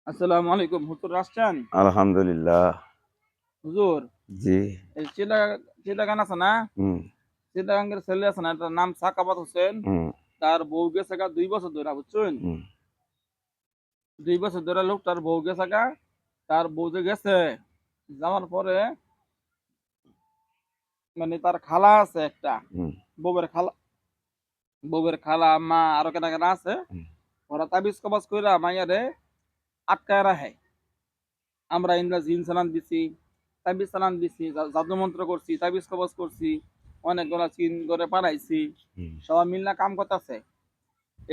আসসালামু আলাইকুম। হুজুর আসছেন? আলহামদুলিল্লাহ। হুজুর, জি। এই চিটাগাং আছে না? হুম, চিটাগাংয়ের ছেলে আছে না? এটার নাম সাখাওয়াত হোসেন। হুম, তার বউ গেছে গা ২ বছর ধইরা বুঝছেন? হুম, ২ বছর ধইরা লোকটার বউ গেছে গা। তার বউ যে গেছে, যাওয়ার পরে মানে তার খালা আছে একটা। হুম, বউয়ের খালা বউয়ের খালা, মা আরো কেডা, কেডা আছে। হুম, ওরা তাবিজ কবজ কইরা মাইয়ারে আটকায় রাখে। আমরা ইন্দ্রা জিন চালান দিছি, তাবিজ চালান দিছি, জাদু মন্ত্র করছি, তাবিজ কবজ করছি, অনেকগুলা চিন করে পাঠাইছি। হুম, সবাই মিল্লা কাম করতেছে।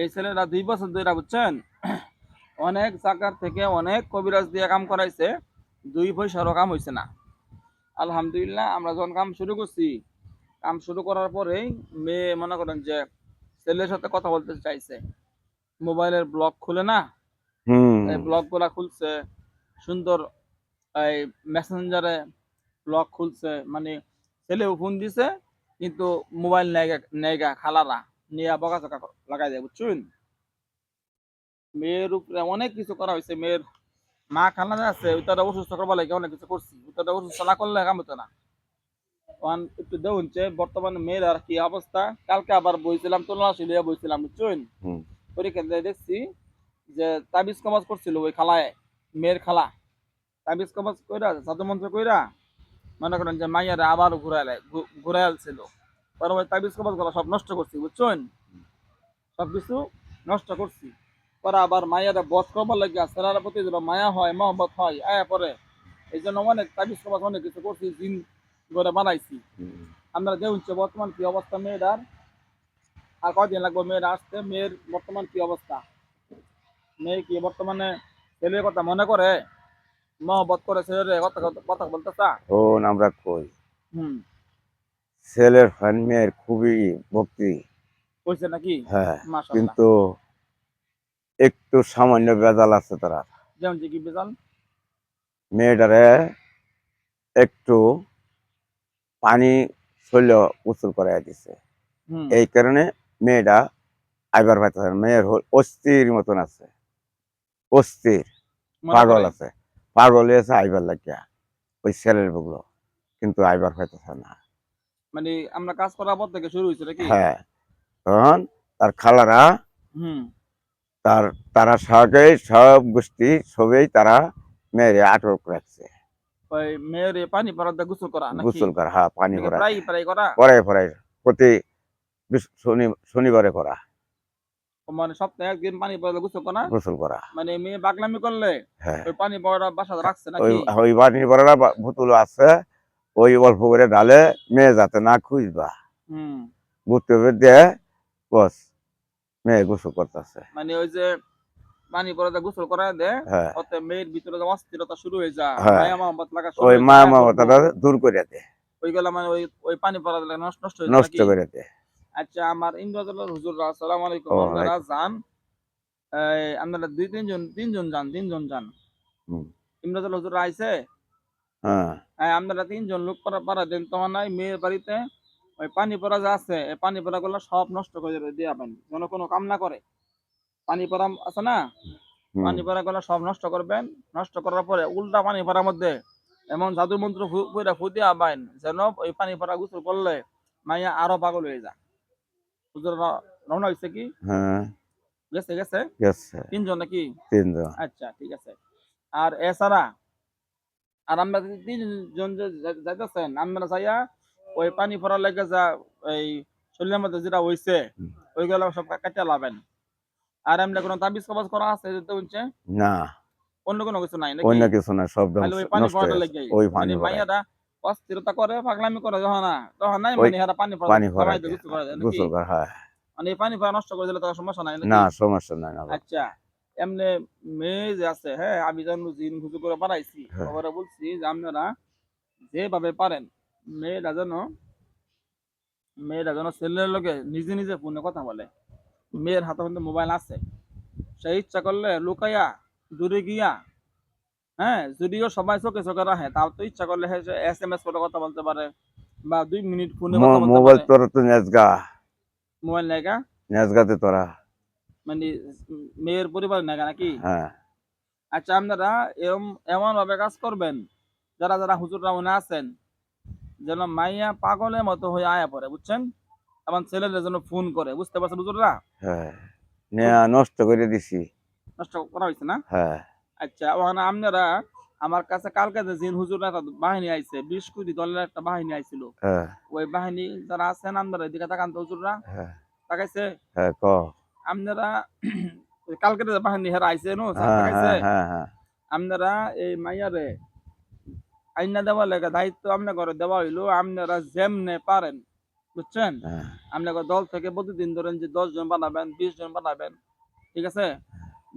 এই ছেলেরা ২ বছর ধইরা বুঝছেন অনেক জায়গার থেকে অনেক কবিরাজ দিয়ে কাম করাইছে। ২ পয়সারও কাম হইছে না। আলহামদুলিল্লাহ আমরা যখন কাম শুরু করছি, কাম শুরু করার পরেই মেয়ে মনে করেন যে ছেলের সাথে কথা বলতে চাইছে। মোবাইলের ব্লক খুলে না? হুম, এই ব্লকগুলা খুলছে। সুন্দর এই মেসেঞ্জারে ব্লক খুলছে। মানে ছেলেও ফোন দিছে কিন্তু মোবাইল নেয়গা খালারা। নিয়া বকাঝকা লাগাই দেয় বুঝছেন? মেয়ের উপরে অনেক কিছু করা হয়েছে। মেয়ের মা খালা যে আছে ওইটারে অসুস্থ করবার লাগে অনেক কিছু করছি। ওইটারে অসুস্থ না করলে কাম হতো না। ওয়ান একটু দেখুন যে বর্তমানে মেয়ের আর কি অবস্থা। কালকে আবার বইছিলাম তল্লাশি লইয়া বইছিলাম বুঝছেন? হুম, পরীক্ষা দিয়ে দেখছি যে তাবিজ কবজ করছিল ওই খালায়, মেয়ের খালা। তাবিজ কবজ কইরা জাদু মন্ত্র কইরা মনে করেন যে মাইয়ারে আবার ঘুরাই আলছিল। পরে ওই তাবিজ কবজ গুলো সব নষ্ট করছি বুঝছেন? সবকিছু নষ্ট করছি। পরে আবার মাইয়ারে বধ করবার লাগিয়া ছেলের প্রতি যেন মায়া হয়, মহব্বত হয়, আয়া পরে এই জন্য অনেক তাবিজ কবজ অনেক কিছু করছি, জিন করে বানাইছি। হুম। আমরা যে হচ্ছে বর্তমান কি অবস্থা মেয়েটার, আর কয়দিন লাগবে মেয়েরা আসতে, মেয়ের বর্তমান কি অবস্থা, মেয়ে কি বর্তমানে ছেলের কথা মনে করে, মহব্বত করে ছেলের কথা কথা বলতে চা? তখন আমরা কই হুম। ছেলের ফান মেয়ের খুবই ভক্তি। কইছে নাকি? হ্যাঁ, মাশাআল্লাহ। কিন্তু একটু সামান্য ভেজাল আছে তারা। যেমন যে কি বেজাল? মেয়েটারে একটু পানি শৈল গোসল করাইয়া দিছে। হুম। এই কারণে মেয়েটা আইবার পাইতেছে না। মেয়ের অস্থির মতন আছে। অস্থির, মনে পাগল করে? আছে। পাগল হয়েছে আইবার লাগিয়া। ওই ছেলের বগলো। কিন্তু আইবার পাইতেছে না। মানে আমরা কাজ করার পর থেকে শুরু হইছে নাকি? হ্যাঁ, তখন তার খালারা হুম। তারা সব গোষ্ঠী সবেই তারা মেরে আটক রাখছে। ওই মেয়ের পানি পড়াতে গোসল করা নাকি? গোসল করা, হ্যাঁ, পানি এটা কি ভরায়। প্রায়ই করা? পরে পরে প্রতি শনিবারে করা, মানে সপ্তাহে ১ দিন পানি পড়াতে গোসল করা? গোসল করা। মানে মেয়ে পাগলামি করলে হ্যাঁ, ওই পানি পড়াটা বাসাতে রাখছে ওই নাকি? ওই পানি ভরা বোতল আছে, ওই অল্প করে ডালে মেয়ে যাতে না খুঁজবা হুম। বুঝতে দিয়ে বস মেয়ে গোসল করতেছে। মানে ওই যে পানি পড়াতে গোসল করায় দেয়, হ্যাঁ, ওতে মেয়ের ভিতরে যে অস্থিরতা শুরু হয়ে যায়, হ্যাঁ, মায়া মহব্বত লাগা শুরু ওই হয়ে যায়, মায়া আয়া পড়বো। মমতাটা দূর করে দেয়, ওইগুলা মানে ওই পানি পড়া দিলে নষ্ট নষ্ট হয়ে যায় নষ্ট নাকি? করে দেয়। আচ্ছা আমার ইন্দ্রজলের হুজুররা আসসালামু আলাইকুম। ও আপনারা যান, আপনারা ২-৩ জন যান, ৩ জন যান। হুম, ইমরাজুল হুজুররা আইছে? হ্যাঁ, আপনারা ৩ জন লোক পাড়া দেন তো নাই মেয়ের বাড়িতে ওই পানি পড়া যা আছে এই পানি পড়া গুলো সব নষ্ট করে দিয়াবেন যেন কোনো কাম না করে। পানি পড়া আছে না? হুম, পানি পড়া গুলো সব নষ্ট করবেন। নষ্ট করার পরে উল্টা পানি পড়ার মধ্যে এমন জাদু মন্ত্র ফু দিয়া আবাইন যেন ওই পানি পড়া গোসল করলে মাইয়া আরো পাগল হয়ে যায়। হুজুররা রওনা হইছে কি? হ্যাঁ, গেছে? গেছে ৩ জন নাকি? ৩ জন। আচ্ছা ঠিক আছে। আর এছাড়া আর আমরা যদি ৩ জন যে যাইতেছেন আপনারা যাইয়া ওই পানি পড়ার লাগে যা এই শরীরের মধ্যে যেটা হইছে হুম, ওইগুলো সব কাইটা লাবেন। আর এমনি কোনো তাবিজ কবাজ করা আছে যেতে হচ্ছে? না, অন্য কোনো কিছু নাই নাকি? অন্য কিছু না, সব খালি ওই পানি নষ্ট পড়াটা হয়ে গেছে লেগেই। ওই মানে পানি ভরায়। মাইয়াটা অস্থিরতা করে, পাগলামি করে যখন তখন নাই ওই মানে এরা পানি পড়া পানি জামাই ভরায় দিয়ে দেয়, গোসল করা যায় নাকি? গোসল করা, হ্যাঁ। মানে এই পানি পড়া নষ্ট করে দিলে তো আর সমস্যা নাই না, নাকি? সমস্যা নাই না বাবা। আচ্ছা, এমনে মেয়ে যে আছে, হ্যাঁ? আমি যখন জিন হুজুর করে বানাইছি, হ্যাঁ, ওরে বলছি যে আপনারা যেভাবে পারেন মেয়েটা যেন ছেলের লগে নিজে নিজে ফোনে কথা বলে। মেয়ের হাতের মধ্যে মোবাইল আছে। সে ইচ্ছা করলে লুকাইয়া দূরে গিয়া, হ্যাঁ? যদিও সবাই চোখে রাখে, তাও তো ইচ্ছা করলে সে এসএমএস করে কথা বলতে পারে বা ২ মিনিট ফোনে কথা বলতে মোবাইল পারে। তোরা তো নেজগা, মোবাইল নাইকা নেজগাতে তোরা। মানে মেয়ের পরিবার নাইকা নাকি? হ্যাঁ, আচ্ছা আপনারা এমন ভাবে কাজ করবেন, যারা যারা হুজুররা মনে আছেন, যেন মাইয়া পাগলের মতো হয়ে আয়া পড়ে, বুঝছেন? আমার ছেলেদের জন্য ফোন করে, বুঝতে পারছেন হুজুররা? হ্যাঁ খুব নেয়া নষ্ট করে দিছি। নষ্ট করা হয়েছে না? হ্যাঁ আচ্ছা, ওখানে আপনারা আমার কাছে কালকে যে জিন হুজুর একটা বাহিনী আইছে, 20 কোটি দলের একটা বাহিনী আইছিল। হ্যাঁ ওই বাহিনী যারা আছেন আপনারা এদিকে তাকান তো হুজুররা, হ্যাঁ তাকাইছে? হ্যাঁ ক আপনারা ওই কালকের যে বাহিনী হেরা আইছে নো স্যার, হ্যাঁ তাকাইছে? হ্যাঁ হ্যাঁ হ্যাঁ আপনারা এই মাইয়ারে আইনা দেওয়া লেগে দায়িত্ব আপনার ঘরে দেওয়া হইলো, আপনারা যেমনে পারেন, বুঝছেন? হ্যাঁ আপনার দল থেকে প্রতিদিন ধরেন যে 10 জন বানাবেন, 20 জন বানাবেন, ঠিক আছে?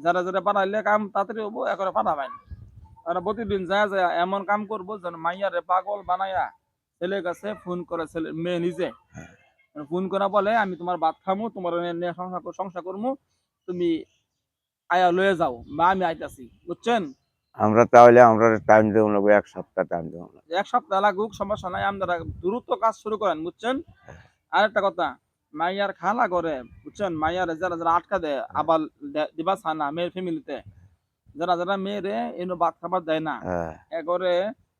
যারা যারা বানাইলে কাম তাড়াতাড়ি হবো একরে বানাবেন। আর প্রতিদিন যায় যায় এমন কাম করবো যেন মাইয়ারে পাগল বানায়া ছেলের কাছে ফোন করে, ছেলে মেয়ে নিজে ফোন করা বলে আমি তোমার ভাত খামু, তোমার নিয়ে সংসার করবো, তুমি আয়া লয়ে যাও বা আমি আইতাছি, বুঝছেন? আমরা তাহলে আমরা টাইম দেবো লাগবে, 1 সপ্তাহ টাইম দেবো লাগবে। এক সপ্তাহ লাগুক সমস্যা নাই, আপনারা দ্রুত কাজ শুরু করেন, বুঝছেন? আরেকটা কথা, মাইয়ার খালা করে, বুঝছেন? মাইয়ার যারা যারা আটকা দেয় আবার দিবা ছানা মেয়ের ফ্যামিলিতে, যারা যারা মেয়েরে এনে ভাত খাবার দেয় না, হ্যাঁ একরে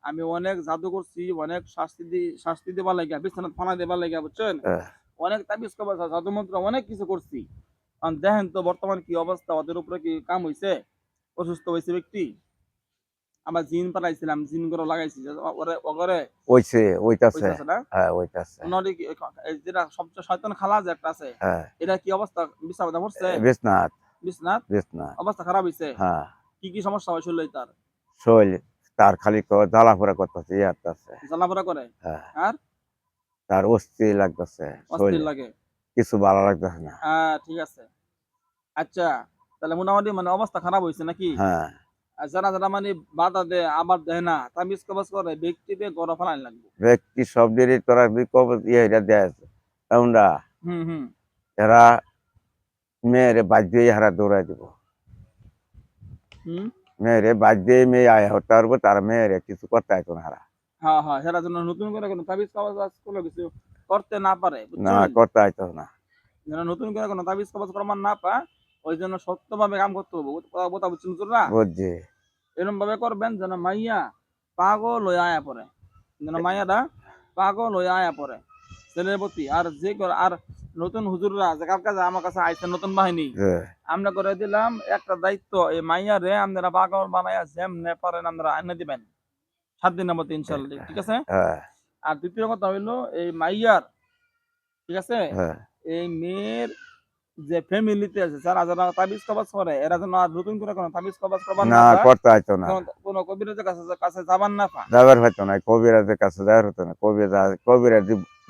আমি অনেক জাদু করছি, অনেক শাস্তি দেবার লাগিয়া, বিছানা ফানা দেবার লাগিয়া, বুঝছেন? হ্যাঁ অনেক তাবিজ কবজ জাদু মন্ত্র অনেক কিছু করছি। কারণ দেখেন তো বর্তমান কি অবস্থা, ওদের উপরে কি কাম হইছে, অসুস্থ হয়েছে ব্যক্তি। আবার জিন পাঠাইছিলাম, জিন করে লাগাইছি যে ওরে ওগরে ওইছে ওইটাছে। হইতাছে না। হ্যাঁ ওইটাছে। ওনারে কি এই যেটা সবচেয়ে শয়তান খালা যে একটা আছে, হ্যাঁ এটা কি অবস্থা, বিছানা পড়ছে? বিশ্বনাথ বিছনাথ বিশ্বনাথ। অবস্থা খারাপ হইছে? হ্যাঁ কি কি সমস্যা হয় শরীরে তার? শৈল তার খালি জ্বালাফোড়া করতেছে, ইয়ারতেছে। জ্বালাপোড়া করে? হ্যাঁ আর তার অস্থির লাগতেছে অস্থির শৈলে, লাগে? কিছু ভালো লাগতেছে না। ঠিক আছে। আচ্ছা, তাহলে মোটামুটি মানে অবস্থা খারাপ হইছে নাকি? হ্যাঁ আর যারা যারা মানে বাধা দেয় আবার দেয় না, তাবিজ কবজ করে, ব্যক্তিকে গড় ফেলাইন লাগবে। ব্যক্তি সব দেরি তোরা কবর ইয়ে দেয় আমরা হুম হুম এরা মেয়েরে বাদ দিয়ে হারা দৌড়াই দিব। হুম। মেয়েরে বাদ দিয়ে মেয়ে আয় হতে পারবো, তার মেয়েরে কিছু করতে আইতো না হারা। হ্যাঁ হ্যাঁ, সেটার জন্য নতুন করে কোনো তাবিজ কবজ কোনো কিছু করতে না পারে, না বুঝছেন? করতে আইতো না। যেন নতুন করে কোনো তাবিজ কবজ প্রমাণ না পায়, ওই জন্য সত্যভাবে কাম করতে হবে, কথা বুঝছেন হুজুররা? বুঝছি। এরকম ভাবে করবেন যেন মাইয়া পাগল হয়ে আয়া পড়ে, যেন মাইয়াটা পাগল হয়ে আয়া পড়ে ছেলের প্রতি। আর যে আর নতুন হুজুররা যে কার কাছে আমার কাছে আইছে নতুন বাহিনী, হ্যাঁ আমরা করে দিলাম একটা দায়িত্ব, এই মাইয়া রে আপনারা পাগল বানায়া যেমনে পারেন আপনারা এনে দিবেন 7 দিনের মধ্যে ইনশাল্লাহ, ঠিক আছে? হ্যাঁ আর দ্বিতীয় কথা হইলো এই মাইয়ার, ঠিক আছে, হ্যাঁ এই মেয়ের যে ফ্যামিলিতে আছে যারা যারা তাবিজ কবজ করে, এরা যেন আর নতুন করে কোনো তাবিজ কবজ করবার না না পায়, করতে আইতো না। কোনো কবিরাজের কাছে কাছে যাবার না পায়। যাবার হইতো না, কবিরাজের কাছে যাওয়ার হতো না। কবিরাজ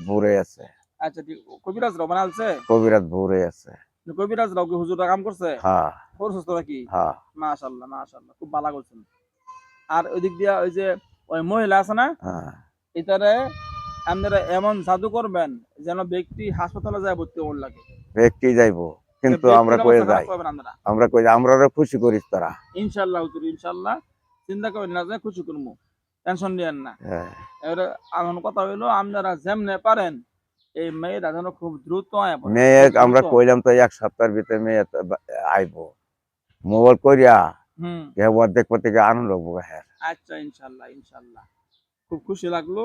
ভরে আছে। আচ্ছা ঠিক, কবিরাজরাও বানালছে? কবিরাজ ভরে আছে। কবিরাজরাও কি হুজুররা কাম করছে? হ্যাঁ করছস তো নাকি? হ্যাঁ মাশাআল্লাহ মাশাআল্লাহ, খুব ভালো করছেন। আর ওই দিক দিয়া ওই যে ওই মহিলা আছে না, হ্যাঁ এটারে আপনারা এমন জাদু করবেন যেন ব্যক্তি হাসপাতালে যায় ভর্তি হওয়ার লাগে। ব্যক্তি যাইবো, সে কিন্তু আমরা ব্যক্তির কয়ে অবস্থা খারাপ যাই, করবেন আপনারা। আমরা কই যাই, আমরা খুশি করিস তারা। ইনশাআল্লাহ হুজুর, ইনশাআল্লাহ। চিন্তা করেন না যে খুশি করবো, টেনশন নিয়েন না। হ্যাঁ এবারে এখন কথা হইলো আপনারা যেমনে পারেন এই মেয়েরা যেন খুব দ্রুত আয়া পড়ে, মেয়ে খুব আমরা দ্রুত। কইলাম তো 1 সপ্তাহের ভিতরে মেয়ে তো আইবো। মোবাইল করিয়া হুম। অর্ধেক থেকে আনন্দ হবো। হ্যাঁ আচ্ছা ইনশাআল্লাহ ইনশাআল্লাহ, খুব খুশি লাগলো।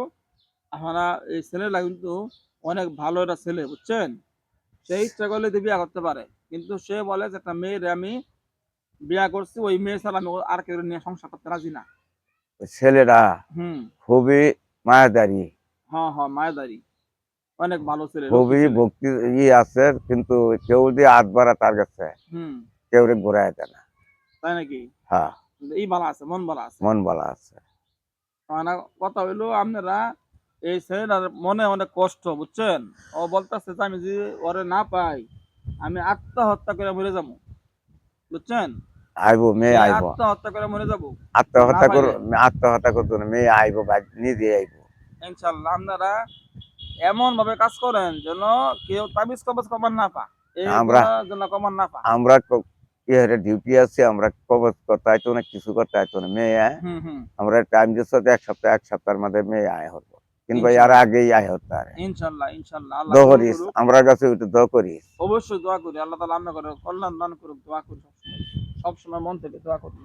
আমরা এই ছেলেটা কিন্তু অনেক ভালো একটা ছেলে, বুঝছেন? সে ইচ্ছা করলে তো বিয়া করতে পারে, কিন্তু সে বলে যে একটা মেয়ের আমি বিয়া করছি, ওই মেয়ে ছাড়া আমি আর কেউ নিয়ে সংসার করতে রাজি না। ছেলেরা হুম। খুবই মায়াদারি, হ্যাঁ হ্যাঁ, মায়াদারি, অনেক ভালো ছেলে, লক্ষ্মী খুবই ছেলে। ভক্তি আছে, কিন্তু কেউ যদি হাত বাড়া তার কাছে হুম। কেউ ঘুরাই দেয় না। তাই নাকি? হ্যাঁ কিন্তু এই ভালো আছে, মন ভালো আছে। মন বলা আছে। মানে কথা হইলো আপনারা এই ছেলেটার মনে অনেক কষ্ট, বুঝছেন? ও বলতেছে যে আমি যদি ওরে না পাই আমি আত্মহত্যা করে মরে যাবো, বুঝছেন? আইবো, মেয়ে মেয়ে আইবো। আত্মহত্যা করে মরে যাবো না আত্মহত্যা করো, পাইলে। আত্মহত্যা করতো না, মেয়ে আইবো, নিজে আইবো। ইনশাল্লাহ আপনারা এমন ভাবে কাজ করেন যেন কেউ তাবিজ কবজ কমান না পা, আমরা এইগুলা যেন কমান না পা। আমরা ডিউটি আছে, আমরা কবজ করতে আইতো না, কিছু করতে আইতো না। মেয়ে হুম হুম। আমরা টাইম দিচ্ছি 1 সপ্তাহের মধ্যে মেয়ে আয় হতো, কিংবা আর ইনশাল্লাহ আগেই আয় হতো। ইনশাল্লাহ ইনশাল্লাহ, আল্লাহ দোয়া কবুল করিস, করুক। আমরা কাছে ওইটা দোয়া করিস। অবশ্যই দোয়া করি, আল্লাহ তাআলা আপনার করে কল্যাণ দান করুক, দোয়া করি সবসময়, সবসময় মন থেকে দোয়া করি।